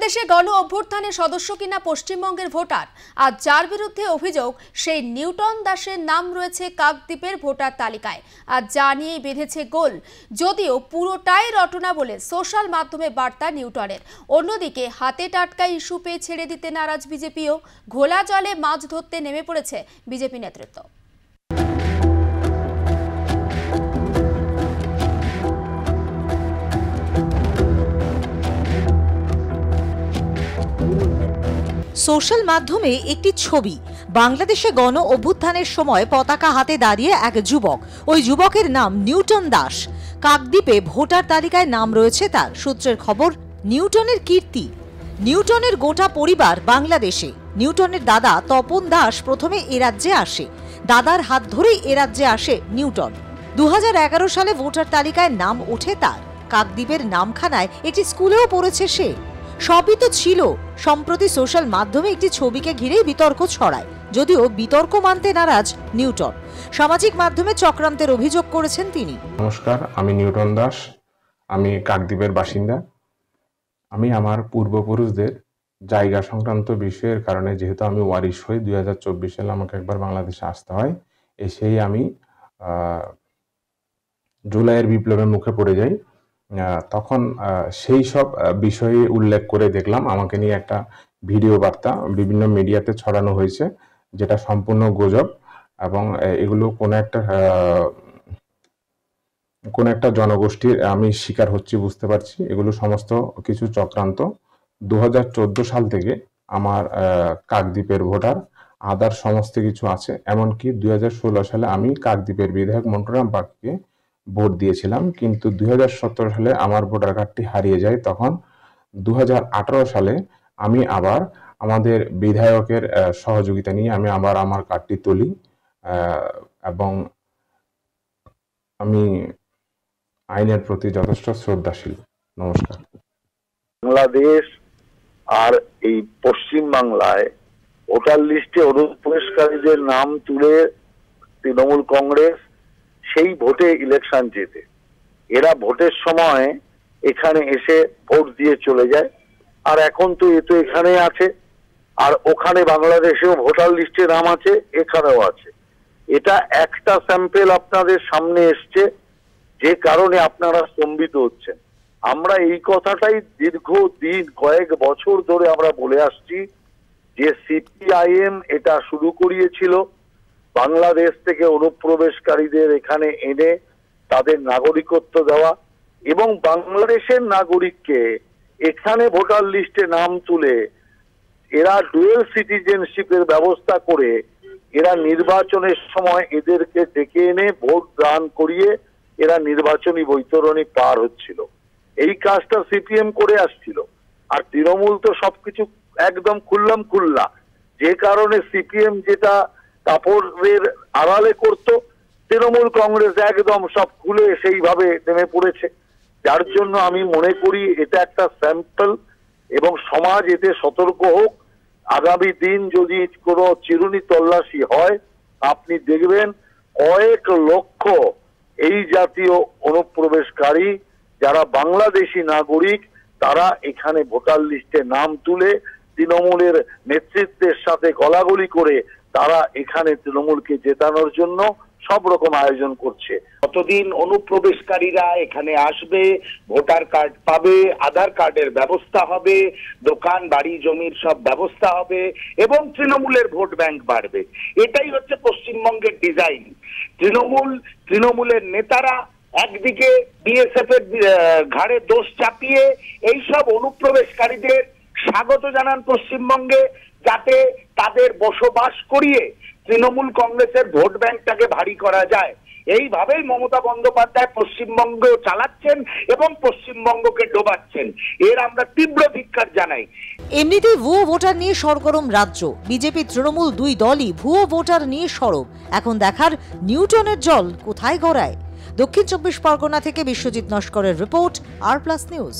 বাংলাদেশে গণ অভ্যুত্থানে সদস্য কিনা পশ্চিমবঙ্গের ভোটার, আর যার বিরুদ্ধে অভিযোগ সেই নিউটন দাসের নাম রয়েছে কাকদ্বীপের ভোটার তালিকায়, আর যা নিয়েই বেঁধেছে গোল। যদিও পুরোটাই রটনা বলে সোশ্যাল মাধ্যমে বার্তা নিউটনের। অন্যদিকে হাতে টাটকা ইস্যু পেয়ে ছেড়ে দিতে নারাজ বিজেপিও। ঘোলা জলে মাছ ধরতে নেমে পড়েছে বিজেপি নেতৃত্ব। সোশ্যাল মাধ্যমে একটি ছবি। বাংলাদেশে গণ অভ্যুত্থানের সময় পতাকা হাতে দাঁড়িয়ে এক যুবক। ওই যুবকের নাম নিউটন দাস। কাকদ্বীপে ভোটার তালিকায় নাম রয়েছে তার। সূত্রের খবর, নিউটনের কীর্তি। নিউটনের গোটা পরিবার বাংলাদেশে। নিউটনের দাদা তপন দাস প্রথমে এ রাজ্যে আসে। দাদার হাত ধরেই এ রাজ্যে আসে নিউটন। 2011 সালে ভোটার তালিকায় নাম ওঠে তার। কাকদ্বীপের নামখানায় একটি স্কুলেও পড়েছে সে। সবই তো ছিল। সম্প্রতি সোশ্যাল মাধ্যমে একটি ছবিকে ঘিরেই বিতর্ক ছড়ায়। যদিও বিতর্ক মানতে নারাজ নিউটন। সামাজিক মাধ্যমে চক্রান্তের অভিযোগ করেছেন তিনি। নমস্কার, আমি নিউটন দাস। আমি কাকদ্বীপের বাসিন্দা। আমি আমার পূর্বপুরুষদের জায়গা সংক্রান্ত বিষয়ের কারণে, যেহেতু আমি ওয়ারিশ হই, 2024 সালে আমাকে একবার বাংলাদেশে আসতে হয়। এসেই আমি জুলাইয়ের বিপ্লবের মুখে পড়ে যাই। তখন সেই সব বিষয়ে উল্লেখ করে দেখলাম আমাকে নিয়ে একটা ভিডিও বার্তা বিভিন্ন মিডিয়াতে ছড়ানো হয়েছে, যেটা সম্পূর্ণ গুজব এবং এগুলো কোন একটা জনগোষ্ঠীর আমি শিকার হচ্ছি বুঝতে পারছি। এগুলো সমস্ত কিছু চক্রান্ত। 2014 সাল থেকে আমার কাকদ্বীপের ভোটার, আদার সমস্ত কিছু আছে। এমনকি 2016 সালে আমি কাকদ্বীপের বিধায়ক মন্টুরাম পাখিকে ভোট দিয়েছিলাম, কিন্তু 2017 সালে আমার ভোটার কার্ডটি হারিয়ে যায়। তখন 2018 সালে আমি আবার আমাদের বিধায়কের সহযোগিতা নিয়ে আমি আবার আমার কার্ডটি তুলি এবং আমি আইনের প্রতি যথেষ্ট শ্রদ্ধাশীল। নমস্কার। বাংলাদেশ আর এই পশ্চিম বাংলায় ভোটার লিস্টে অনুপ্রবেশকারীদের নাম তুলে তৃণমূল কংগ্রেস সেই ভোটে ইলেকশন জেতে। এরা ভোটের সময় এখানে এসে ভোট দিয়ে চলে যায়। আর এখন তো এ তো এখানে আছে, আর ওখানে বাংলাদেশেও ভোটার লিস্টে নাম আছে, এখানেও আছে। এটা একটা স্যাম্পেল আপনাদের সামনে এসছে, যে কারণে আপনারা স্তম্ভিত হচ্ছেন। আমরা এই কথাটাই দীর্ঘদিন কয়েক বছর ধরে আমরা বলে আসছি যে সিপিআইএম এটা শুরু করিয়েছিল, বাংলাদেশ থেকে অনুপ্রবেশকারীদের এখানে এনে তাদের নাগরিকত্ব দেওয়া এবং বাংলাদেশের নাগরিককে এখানে ভোটার লিস্টে নাম তুলে এরা ডুয়েল সিটিজেনশিপের ব্যবস্থা করে এরা নির্বাচনের সময় এদেরকে ডেকে এনে ভোট দান করিয়ে এরা নির্বাচনী বৈতরণী পার হচ্ছিল। এই কাজটা সিপিএম করে আসছিল, আর তৃণমূল তো সবকিছু একদম খুল্লা, যে কারণে সিপিএম যেটা কাপড়ের আড়ালে করত, তৃণমূল কংগ্রেস একদম সব খুলে সেইভাবে নেমে পড়েছে। যার জন্য আমি মনে করি এটা একটা স্যাম্পল এবং সমাজ এতে সতর্ক হোক। আগামী দিন যদি কোনো চিরুনি তল্লাশি হয়, আপনি দেখবেন কয়েক লক্ষ এই জাতীয় অনুপ্রবেশকারী যারা বাংলাদেশি নাগরিক, তারা এখানে ভোটার লিস্টে নাম তুলে তৃণমূলের নেতৃত্বের সাথে গলাগলি করে তারা এখানে তৃণমূলকে জেতানোর জন্য সব রকম আয়োজন করছে। কতদিন অনুপ্রবেশকারীরা এখানে আসবে, ভোটার কার্ড পাবে, আধার কার্ডের ব্যবস্থা হবে, দোকান বাড়ি জমির সব ব্যবস্থা হবে এবং তৃণমূলের ভোট ব্যাংক বাড়বে। এটাই হচ্ছে পশ্চিমবঙ্গের ডিজাইন। তৃণমূলের নেতারা একদিকে বিএসএফ এর ঘাড়ে দোষ চাপিয়ে এইসব অনুপ্রবেশকারীদের স্বাগত জানান পশ্চিমবঙ্গে, যাতে তাদের বসবাস করিয়ে তৃণমূল কংগ্রেসের ভোট ব্যাংকটাকে ভারী করা যায়। এইভাবেই মমতা বন্দ্যোপাধ্যায় পশ্চিমবঙ্গ চালাচ্ছেন এবং পশ্চিমবঙ্গকে ডোবাচ্ছেন। এর আমরা তীব্র ধিক্কার জানাই। এমনিতেই ভুয়ো ভোটার নিয়ে সরগরম রাজ্য। বিজেপি তৃণমূল দুই দলই ভুয়ো ভোটার নিয়ে সরব। এখন দেখার নিউটনের জল কোথায় গড়ায়। দক্ষিণ 24 পরগনা থেকে বিশ্বজিৎ নস্করের রিপোর্ট, আর প্লাস নিউজ।